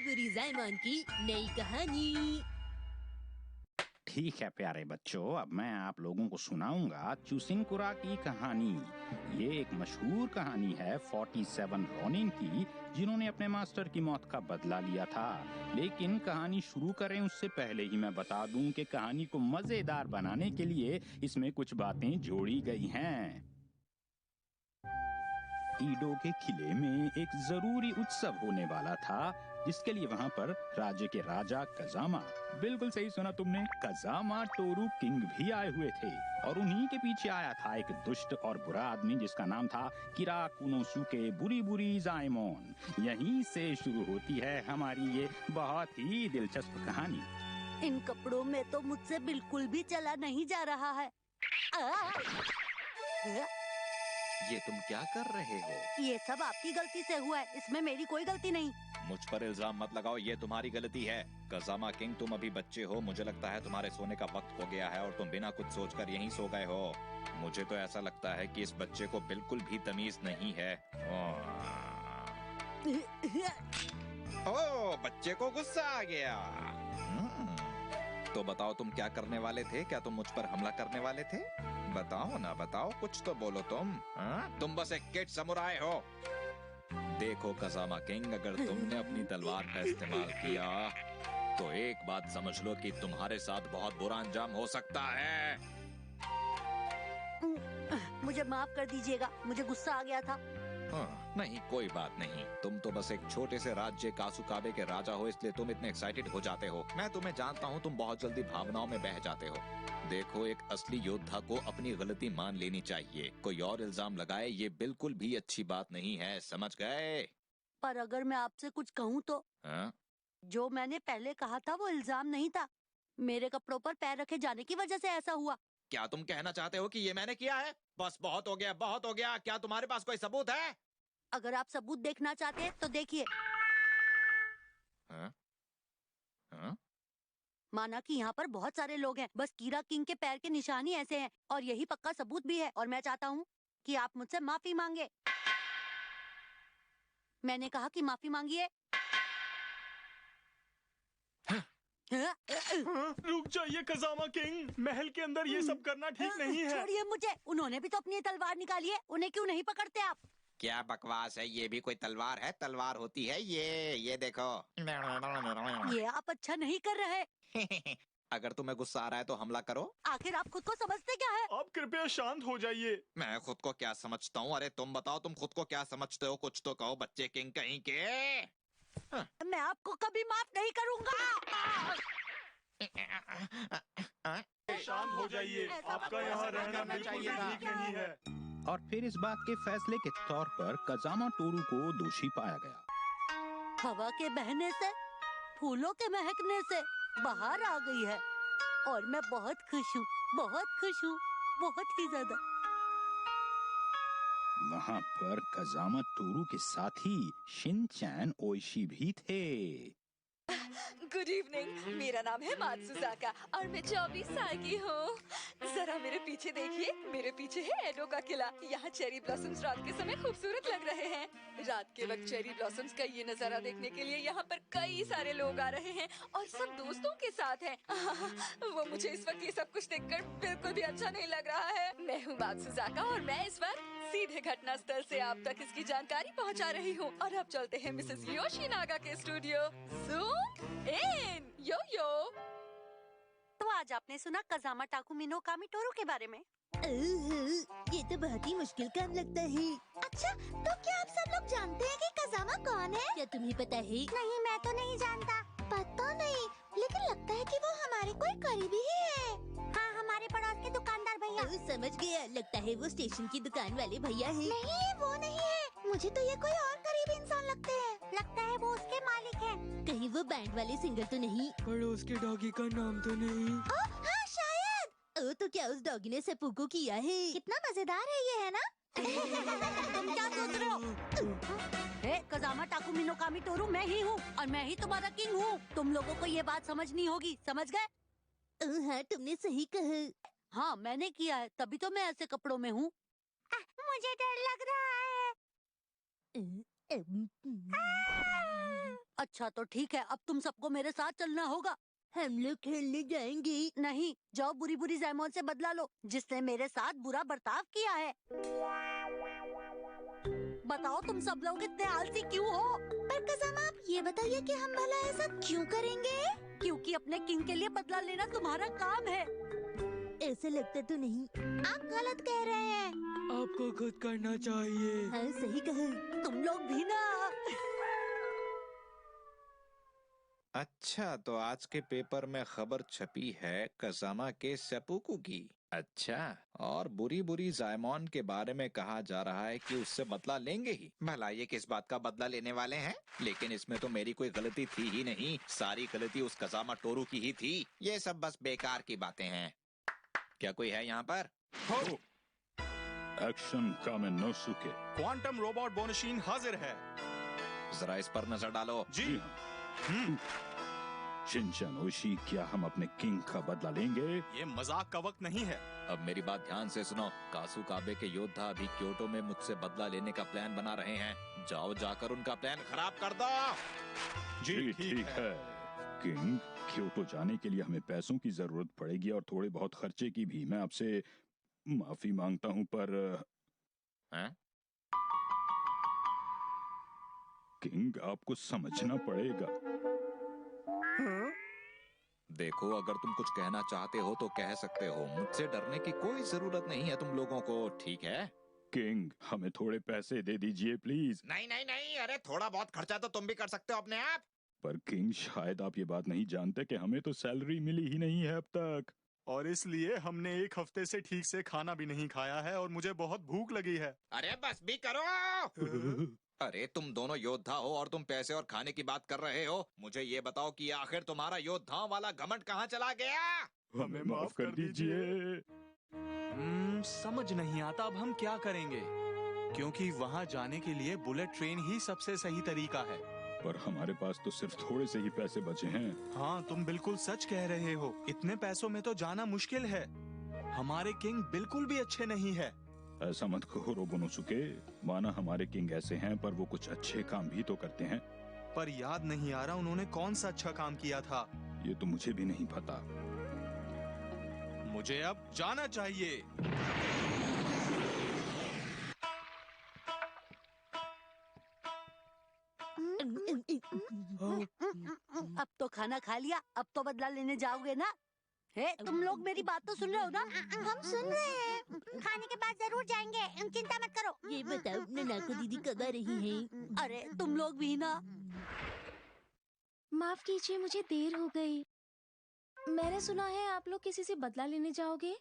बुरी जाइमोन की नई कहानी। ठीक है प्यारे बच्चों, अब मैं आप लोगों को सुनाऊंगा चुसिंकुरा की कहानी। ये एक मशहूर कहानी है 47 रोनिन की, जिन्होंने अपने मास्टर की मौत का बदला लिया था। लेकिन कहानी शुरू करें उससे पहले ही मैं बता दूं कि कहानी को मजेदार बनाने के लिए इसमें कुछ बातें जोड़ी गई हैं। ईडो के किले में एक जरूरी उत्सव होने वाला था, जिसके लिए वहाँ पर राज्य के राजा कजामा, बिल्कुल सही सुना तुमने, कजामा टोरू किंग भी आए हुए थे। और उन्हीं के पीछे आया था एक दुष्ट और बुरा आदमी जिसका नाम था किरा कुनोसुके बुरी बुरी जाइमोन। यहीं से शुरू होती है हमारी ये बहुत ही दिलचस्प कहानी। इन कपड़ों में तो मुझसे बिल्कुल भी चला नहीं जा रहा है। ये तुम क्या कर रहे हो? ये सब आपकी गलती से हुआ है, इसमें मेरी कोई गलती नहीं। मुझ पर इल्जाम मत लगाओ, ये तुम्हारी गलती है। कजामा किंग, तुम अभी बच्चे हो, मुझे लगता है तुम्हारे सोने का वक्त हो गया है और तुम बिना कुछ सोचकर यहीं सो गए हो। मुझे तो ऐसा लगता है कि इस बच्चे को बिल्कुल भी तमीज नहीं है। ओह, बच्चे को गुस्सा आ गया। तो बताओ तुम क्या करने वाले थे? क्या तुम मुझ पर हमला करने वाले थे? बताओ ना, बताओ, कुछ तो बोलो तुम। तुम बस एक किड समुराई हो। देखो कजामा किंग, अगर तुमने अपनी तलवार का इस्तेमाल किया तो एक बात समझ लो कि तुम्हारे साथ बहुत बुरा अंजाम हो सकता है। मुझे माफ कर दीजिएगा, मुझे गुस्सा आ गया था। नहीं, कोई बात नहीं। तुम तो बस एक छोटे से राज्य कासुकाबे के राजा हो, इसलिए तुम इतने एक्साइटेड हो जाते हो। मैं तुम्हें जानता हूँ, तुम बहुत जल्दी भावनाओं में बह जाते हो। देखो, एक असली योद्धा को अपनी गलती मान लेनी चाहिए। कोई और इल्जाम लगाए ये बिल्कुल भी अच्छी बात नहीं है, समझ गए? पर अगर मैं आपसे कुछ कहूँ तो? जो मैंने पहले कहा था वो इल्जाम नहीं था। मेरे कपड़ों पर पैर रखे जाने की वजह से ऐसा हुआ। क्या तुम कहना चाहते हो कि ये मैंने किया है? बस बहुत हो गया, बहुत हो गया। क्या तुम्हारे पास कोई सबूत है? अगर आप सबूत देखना चाहते हैं तो देखिए। माना कि यहाँ पर बहुत सारे लोग हैं, बस कीरा किंग के पैर के निशान ही ऐसे हैं और यही पक्का सबूत भी है। और मैं चाहता हूँ कि आप मुझसे माफी मांगे। मैंने कहा कि माफी मांगिए। रुक जाइए कजामा किंग, महल के अंदर ये सब करना ठीक नहीं है। छोड़िए मुझे, उन्होंने भी तो अपनी तलवार निकाली है, उन्हें क्यों नहीं पकड़ते आप? क्या बकवास है, ये भी कोई तलवार है? तलवार होती है ये देखो। ये आप अच्छा नहीं कर रहे। अगर तुम्हें गुस्सा आ रहा है तो हमला करो। आखिर आप खुद को समझते क्या है? आप कृपया शांत हो जाइए। मैं खुद को क्या समझता हूँ? अरे तुम बताओ, तुम खुद को क्या समझते हो? कुछ तो कहो, बच्चे किंग कहीं के। मैं आपको कभी माफ नहीं करूँगा। शांत हो जाइए, आपका यहाँ रहना बिल्कुल भी ठीक नहीं है। और फिर इस बात के फैसले के तौर पर कजामा टोरू को दोषी पाया गया। हवा के बहने से, फूलों के महकने से बाहर आ गई है और मैं बहुत खुश हूँ, बहुत खुश हूँ, बहुत ही ज्यादा। वहाँ पर कजामा टोरू के साथ ही शिनचैन ओइशी भी थे। गुड इवनिंग, मेरा नाम है मात्सुजाका और मैं 24 साल की हूँ। जरा मेरे पीछे देखिए, मेरे पीछे है एडो का किला। यहाँ चेरी ब्लॉसम्स रात के समय खूबसूरत लग रहे हैं। रात के वक्त चेरी ब्लॉसम्स का ये नजारा देखने के लिए यहाँ पर कई सारे लोग आ रहे हैं और सब दोस्तों के साथ हैं। वो मुझे इस वक्त ये सब कुछ देखकर बिल्कुल भी अच्छा नहीं लग रहा है। मैं हूँ मात्सुजाका और मैं इस वक्त सीधे घटना स्थल से आप तक इसकी जानकारी पहुँचा रही हूँ। और अब चलते हैं मिसेस योशिनागा के स्टूडियो। ज़ूम इन, यो यो। तो आज आपने सुना कजामा टाकुमी नो कामिटोरू के बारे में? ये तो बहुत ही मुश्किल काम लगता है। अच्छा, तो क्या आप सब लोग जानते हैं कि कजामा कौन है? क्या तुम्हें पता है? नहीं, मैं तो नहीं जानता। पता नहीं, लेकिन लगता है कि वो हमारे कोई करीबी ही है। हाँ, हमारे पड़ोस के दुकानदार भैया। समझ गया, लगता है वो स्टेशन की दुकान वाले भैया हैं। नहीं, वो नहीं है। मुझे तो ये कोई और करीबी इंसान लगते हैं। लगता है वो उसके मालिक हैं। कहीं वो बैंड वाले सिंगर तो नहीं? पड़ोस के डॉगी का नाम तो नहीं? हाँ, शायद। तो क्या उस डॉगी ने सेपुको किया है? कितना मजेदार है ये, है ना? तुम क्या सोच रहे हो? कजामा टाकुमी नो कामिटोरू मैं ही हूँ और मैं ही तुम्हारा किंग हूँ। तुम लोगों को ये बात समझनी होगी, समझ गए? हाँ, तुमने सही कहा। हाँ, मैंने किया है, तभी तो मैं ऐसे कपड़ों में हूँ। मुझे डर लग रहा है। अच्छा तो ठीक है, अब तुम सबको मेरे साथ चलना होगा। हम लोग खेलने जाएंगे। नहीं, जाओ बुरी बुरी जैमोन से बदला लो, जिसने मेरे साथ बुरा बर्ताव किया है। बताओ तुम सब लोग इतने आलसी क्यों हो? पर कज़ामा आप ये बताइए कि हम भला ऐसा क्यों करेंगे? क्योंकि अपने किंग के लिए बदला लेना तुम्हारा काम है। ऐसा लगता तो नहीं। आप गलत कह रहे हैं। आपको खुद करना चाहिए। हाँ सही कहा। तुम लोग भी ना। अच्छा, तो आज के पेपर में खबर छपी है कज़ामा के सेपुकू की। अच्छा, और बुरी बुरी जायमोन के बारे में कहा जा रहा है कि उससे बदला लेंगे ही। भला ये किस बात का बदला लेने वाले हैं? लेकिन इसमें तो मेरी कोई गलती थी ही नहीं, सारी गलती उस कज़ामा टोरू की ही थी। ये सब बस बेकार की बातें हैं। क्या कोई है यहाँ पर? एक्शन कामेनोसुके। क्वांटम रोबोट बोनशीन हाजिर है। जरा इस पर नजर डालो। जी हाँ। शिनचैन ओशी, क्या हम अपने किंग का बदला लेंगे? ये मजाक का वक्त नहीं है। अब मेरी बात ध्यान से सुनो। कासुकाबे के योद्धा अभी क्योटो में मुझसे बदला लेने का प्लान बना रहे हैं। जाओ जाकर उनका प्लान खराब कर दो। जी ठीक है। किंग, क्योटो जाने के लिए हमें पैसों की जरूरत पड़ेगी और थोड़े बहुत खर्चे की भी। मैं आपसे माफी मांगता हूँ, पर हैं? किंग आपको समझना पड़ेगा। देखो, अगर तुम कुछ कहना चाहते हो तो कह सकते हो। मुझसे डरने की कोई जरूरत नहीं है तुम लोगों को, ठीक है? किंग, हमें थोड़े पैसे दे दीजिए प्लीज। नहीं नहीं नहीं, अरे थोड़ा बहुत खर्चा तो तुम भी कर सकते हो अपने आप। पर किंग, शायद आप ये बात नहीं जानते कि हमें तो सैलरी मिली ही नहीं है अब तक। और इसलिए हमने एक हफ्ते से ठीक से खाना भी नहीं खाया है और मुझे बहुत भूख लगी है। अरे बस भी करो। अरे तुम दोनों योद्धा हो और तुम पैसे और खाने की बात कर रहे हो। मुझे ये बताओ कि आखिर तुम्हारा योद्धाओं वाला घमंड कहाँ चला गया? हमें माफ कर दीजिए। समझ नहीं आता अब हम क्या करेंगे, क्योंकि वहाँ जाने के लिए बुलेट ट्रेन ही सबसे सही तरीका है। पर हमारे पास तो सिर्फ थोड़े से ही पैसे बचे हैं। हाँ, तुम बिल्कुल सच कह रहे हो। इतने पैसों में तो जाना मुश्किल है। हमारे किंग बिल्कुल भी अच्छे नहीं है। ऐसा मत कहो रोबोनोसुके। माना हमारे किंग ऐसे हैं, पर वो कुछ अच्छे काम भी तो करते हैं। पर याद नहीं आ रहा उन्होंने कौन सा अच्छा काम किया था। ये तो मुझे भी नहीं पता। मुझे अब जाना चाहिए। अब तो खाना खा लिया, अब तो बदला लेने जाओगे ना? हे, तुम लोग मेरी बात तो सुन रहे हो ना? हम सुन रहे हैं। खाने के बाद जरूर जाएंगे, चिंता मत करो। ये बताओ, ननाको दीदी कब आ रही हैं? अरे तुम लोग भी ना। माफ कीजिए, मुझे देर हो गई। मैंने सुना है आप लोग किसी से बदला लेने जाओगे।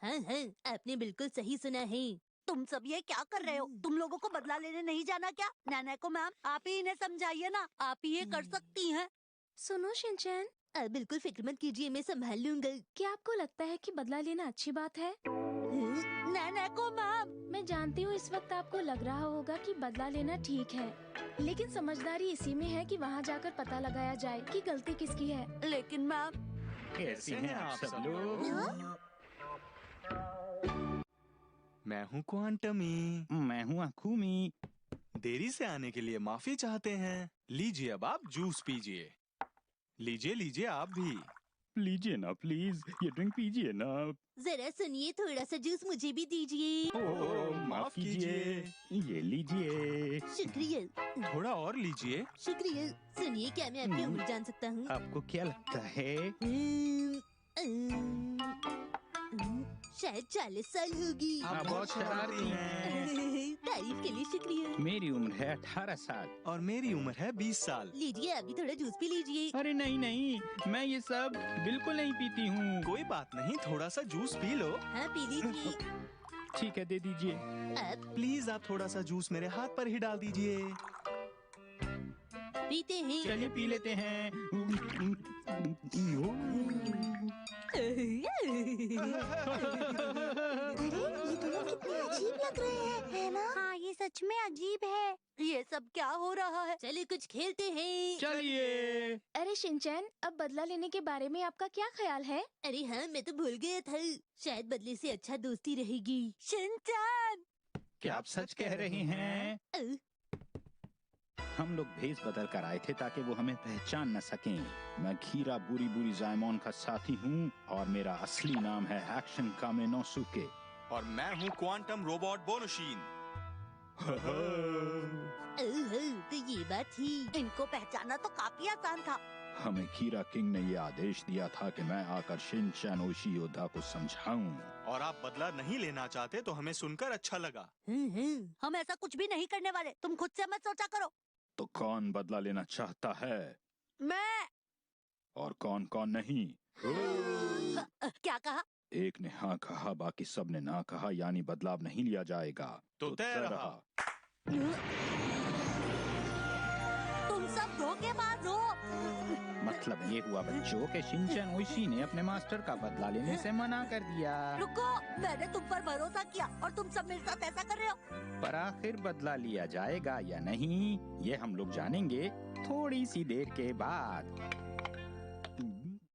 हाँ हाँ, आपने बिल्कुल सही सुना है। तुम सब ये क्या कर रहे हो? तुम लोगों को बदला लेने नहीं जाना क्या? नाना को मैम, आप ही इन्हें समझाइए ना, आप ही ये कर सकती हैं। सुनो शिनचैन, आप बिल्कुल फिक्र मत कीजिए, मैं संभाल लूंगा। क्या आपको लगता है कि बदला लेना अच्छी बात है? नाना को मैम, मैं जानती हूँ इस वक्त आपको लग रहा होगा कि बदला लेना ठीक है, लेकिन समझदारी इसी में है कि वहाँ जाकर पता लगाया जाए कि गलती किसकी है। लेकिन मैम, कैसे हैं आप सब लोग? मैं हूँ क्वांटमी। मैं हूँ अखुमी। देरी से आने के लिए माफी चाहते हैं। लीजिए, अब आप जूस पीजिए। लीजिए लीजिए, आप भी लीजिए ना प्लीज, ये ड्रिंक पीजिए ना। जरा सुनिए, थोड़ा सा जूस मुझे भी दीजिए। ओह, माफ कीजिए। ये लीजिए। शुक्रिया। थोड़ा और लीजिए। शुक्रिया। सुनिए, क्या मैं आपकी उम्र जान सकता हूँ? आपको क्या लगता है? शायद 40 साल होगी। आप बहुत शरारती हैं। तारीफ के लिए शुक्रिया। मेरी उम्र है 18 साल। और मेरी उम्र है 20 साल। लीजिए, आप भी थोड़ा जूस पी लीजिए। अरे नहीं नहीं, मैं ये सब बिल्कुल नहीं पीती हूँ। कोई बात नहीं, थोड़ा सा जूस पी लो। हाँ, पी लीजिए। ठीक है, दे दीजिए। आप प्लीज आप थोड़ा सा जूस मेरे हाथ पर ही डाल दीजिए। पीते हैं। चलिए पी लेते हैं। अरे ये दोनों कितने अजीब लग रहे हैं, है ना? हाँ, ये सच में अजीब है। ये सब क्या हो रहा है? चलिए कुछ खेलते हैं। चलिए। अरे शिनचैन, अब बदला लेने के बारे में आपका क्या ख्याल है? अरे हाँ, मैं तो भूल गया था। शायद बदले से अच्छा दोस्ती रहेगी। शिनचैन, क्या आप सच कह रही हैं? हम लोग भेष बदल कर आए थे ताकि वो हमें पहचान न सकें। मैं खीरा बुरी बुरी जायमोन का साथी हूँ और मेरा असली नाम है एक्शन कामेनोसुके। और मैं हूँ क्वांटम रोबोट बोनुशीन। तो ये बात थी। इनको पहचानना तो काफी आसान था। हमें खीरा किंग ने ये आदेश दिया था कि मैं आकर शिनचैन ओशी योद्धा को समझाऊं। और आप बदला नहीं लेना चाहते तो हमें सुनकर अच्छा लगा। हम ऐसा कुछ भी नहीं करने वाले, तुम खुद से मत सोचा करो। तो कौन बदला लेना चाहता है मैं। और कौन कौन नहीं? क्या कहा? एक ने हाँ कहा, बाकी सब ने ना कहा, यानी बदलाव नहीं लिया जाएगा। तो तय रहा। तुम सब धोखेबाज हो। मतलब ये हुआ बच्चों के शिनचैन ओशी ने अपने मास्टर का बदला लेने से मना कर दिया। रुको, मैंने तुम पर भरोसा किया और तुम सब मेरे साथ ऐसा कर रहे हो। पर आखिर बदला लिया जाएगा या नहीं, ये हम लोग जानेंगे थोड़ी सी देर के बाद।